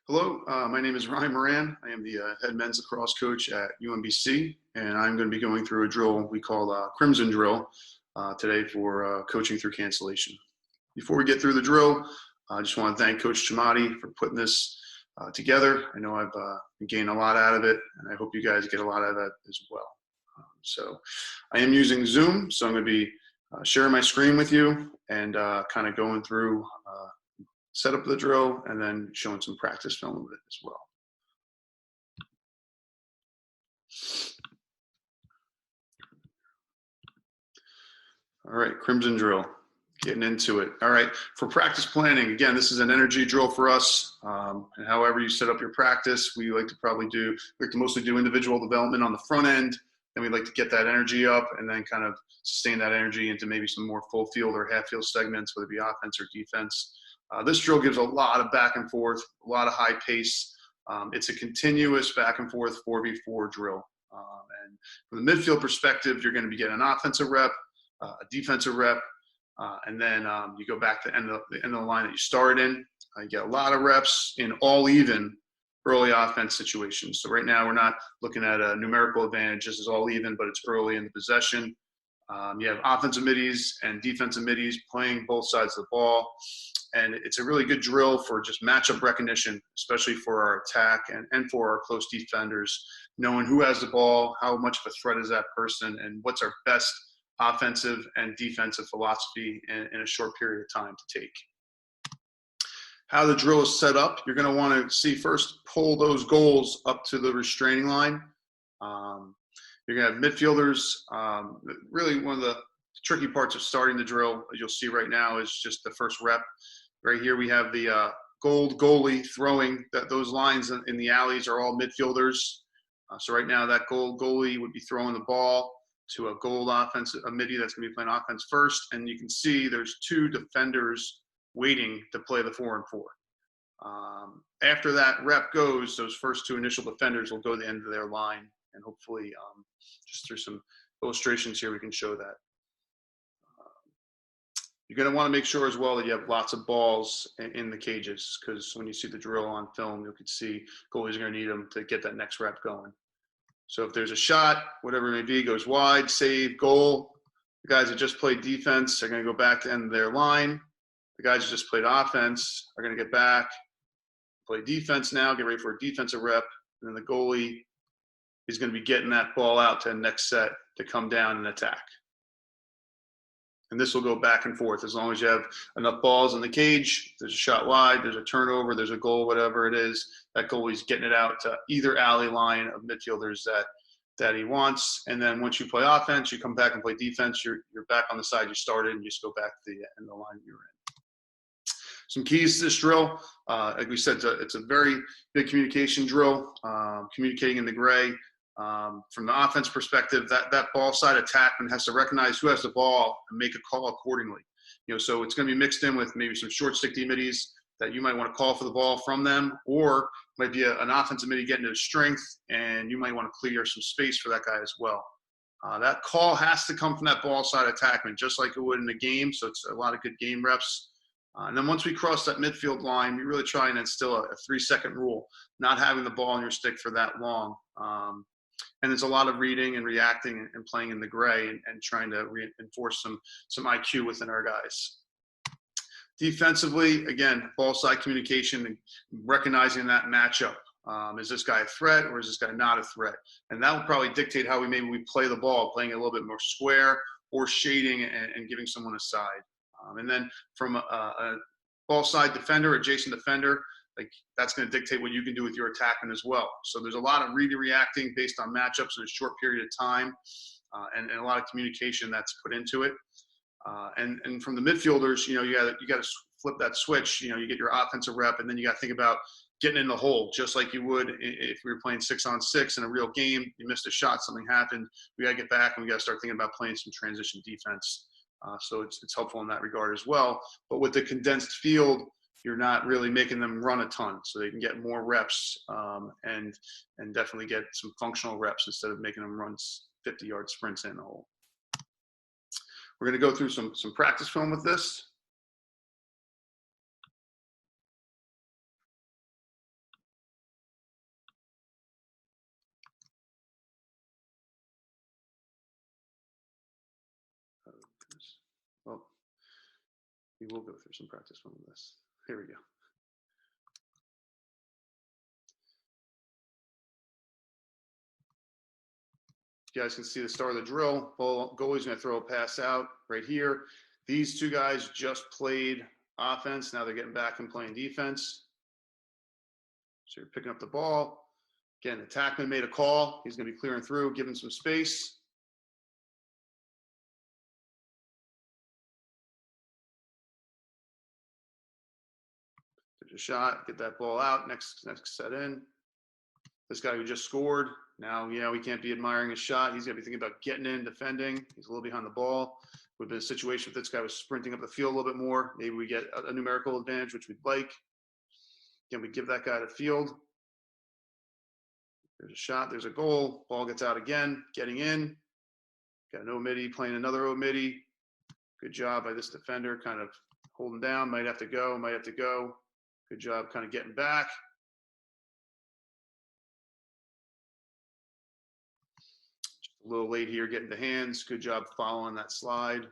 Hello, my name is Ryan Moran. I am the head men's lacrosse coach at UMBC, and I'm going to be going through a drill we call Crimson Drill today for coaching through cancellation. Before we get through the drill, I just want to thank Coach Chamati for putting this together. I know I've gained a lot out of it, and I hope you guys get a lot out of that as well. So I am using Zoom, so I'm going to be sharing my screen with you and kind of going through set up the drill and then showing some practice film of it as well. All right, Crimson Drill, getting into it. All right, for practice planning, again, this is an energy drill for us. And however you set up your practice, we like to mostly do individual development on the front end. Then we'd like to get that energy up and then kind of sustain that energy into maybe some more full field or half field segments, whether it be offense or defense. This drill gives a lot of back and forth, a lot of high pace. It's a continuous back and forth 4v4 drill. And from the midfield perspective, you're going to be getting an offensive rep, a defensive rep, and then you go back to the end of the line that you started in. You get a lot of reps in all even early offense situations. So right now we're not looking at a numerical advantage. This is all even, but it's early in the possession. You have offensive middies and defensive middies playing both sides of the ball. And it's a really good drill for just matchup recognition, especially for our attack and for our close defenders, knowing who has the ball, how much of a threat is that person, and what's our best offensive and defensive philosophy in a short period of time to take. How the drill is set up, you're going to want to see first pull those goals up to the restraining line. You're going to have midfielders. Really one of the tricky parts of starting the drill, as you'll see right now, is just the first rep. Right here we have the gold goalie throwing. Those lines in the alleys are all midfielders. So right now that gold goalie would be throwing the ball to a gold offense, a midi that's going to be playing offense first. And you can see there's two defenders waiting to play the 4-and-4. After that rep goes, those first two initial defenders will go to the end of their line. And hopefully just through some illustrations here, we can show that. You're going to want to make sure as well that you have lots of balls in the cages, because when you see the drill on film, you can see goalies are going to need them to get that next rep going. So if there's a shot, whatever it may be, goes wide, save, goal. The guys that just played defense are going to go back to end their line. The guys that just played offense are going to get back, play defense now, get ready for a defensive rep, and then the goalie is going to be getting that ball out to the next set to come down and attack. And this will go back and forth as long as you have enough balls in the cage. There's a shot wide, there's a turnover, there's a goal, whatever it is. That goalie's getting it out to either alley line of midfielders that he wants. And then once you play offense, you come back and play defense. You're back on the side you started, and you just go back to the end of the line you're in. Some keys to this drill. Like we said, it's a very big communication drill, communicating in the gray. From the offense perspective, that ball side attackman has to recognize who has the ball and make a call accordingly. So it's going to be mixed in with maybe some short stick D middies that you might want to call for the ball from them, or might be an offensive midi getting to strength, and you might want to clear some space for that guy as well. That call has to come from that ball side attackman, just like it would in a game. So it's a lot of good game reps. And then once we cross that midfield line, we really try and instill a 3-second rule, not having the ball on your stick for that long. And there's a lot of reading and reacting and playing in the gray and trying to reinforce some IQ within our guys. Defensively, again, ball side communication and recognizing that matchup. Is this guy a threat or is this guy not a threat? And that will probably dictate how we play the ball, playing it a little bit more square or shading and giving someone a side. And then from a ball side defender, adjacent defender, like that's going to dictate what you can do with your attacking as well. So there's a lot of reading, reacting based on matchups in a short period of time, and a lot of communication that's put into it. And from the midfielders, you got to flip that switch. You get your offensive rep, and then you got to think about getting in the hole, just like you would if we were playing 6-on-6 in a real game. You missed a shot, something happened. We got to get back, and we got to start thinking about playing some transition defense. So it's helpful in that regard as well. But with the condensed field, you're not really making them run a ton, so they can get more reps and definitely get some functional reps instead of making them run 50-yard sprints in the hole. We're going to go through some practice film with this. We will go through some practice on this. Here we go. You guys can see the start of the drill. Goalie's going to throw a pass out right here. These two guys just played offense. Now they're getting back and playing defense. So you're picking up the ball. Again, the attackman made a call. He's going to be clearing through, giving some space. There's a shot. Get that ball out. Next set in. This guy who just scored. Now, he can't be admiring his shot. He's got to be thinking about getting in, defending. He's a little behind the ball. Would have been a situation if this guy was sprinting up the field a little bit more. Maybe we get a numerical advantage, which we'd like. Again, we give that guy the field. There's a shot. There's a goal. Ball gets out again. Getting in. Got an O-midi playing another O-midi. Good job by this defender, kind of holding down. Might have to go. Might have to go. Good job kind of getting back. A little late here getting the hands. Good job following that slide.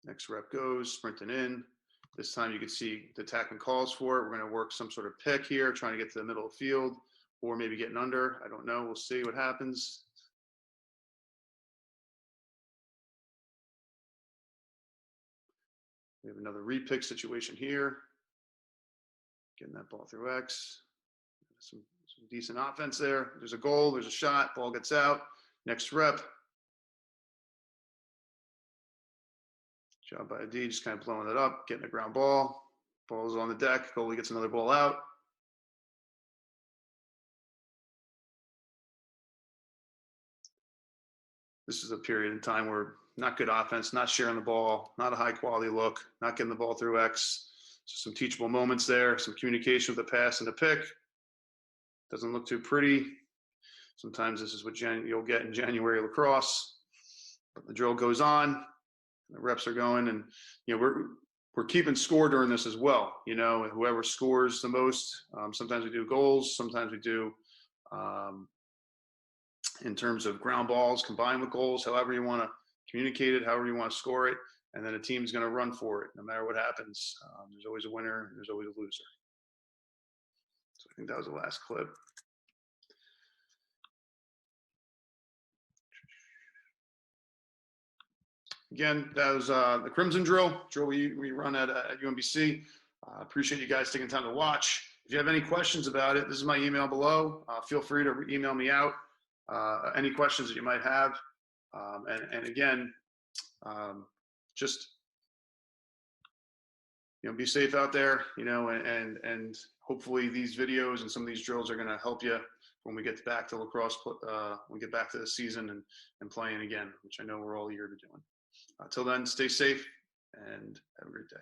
Next rep goes, sprinting in. This time you can see the attackman calls for it. We're going to work some sort of pick here, trying to get to the middle of the field, or maybe getting under. I don't know. We'll see what happens. We have another repick situation here. Getting that ball through X. Some decent offense there. There's a goal. There's a shot. Ball gets out. Next rep. Job by a D, just kind of blowing it up, getting a ground ball. Ball is on the deck. Goalie gets another ball out. This is a period in time where not good offense, not sharing the ball, not a high quality look, not getting the ball through X. So some teachable moments there, some communication with the pass and the pick. Doesn't look too pretty. Sometimes this is what you'll get in January lacrosse. But the drill goes on, the reps are going, and we're keeping score during this as well. Whoever scores the most. Sometimes we do goals. Sometimes we do in terms of ground balls combined with goals. However you want to communicate it, however you want to score it, and then a team's going to run for it no matter what happens. There's always a winner. There's always a loser. So I think that was the last clip. Again, that was the Crimson drill we run at UMBC. Appreciate you guys taking time to watch. If you have any questions about it, this is my email below. Feel free to email me out any questions that you might have. And again, just be safe out there. And hopefully these videos and some of these drills are going to help you when we get back to lacrosse. When we get back to the season and playing again, which I know we're all eager to doing. Till then, stay safe and have a great day.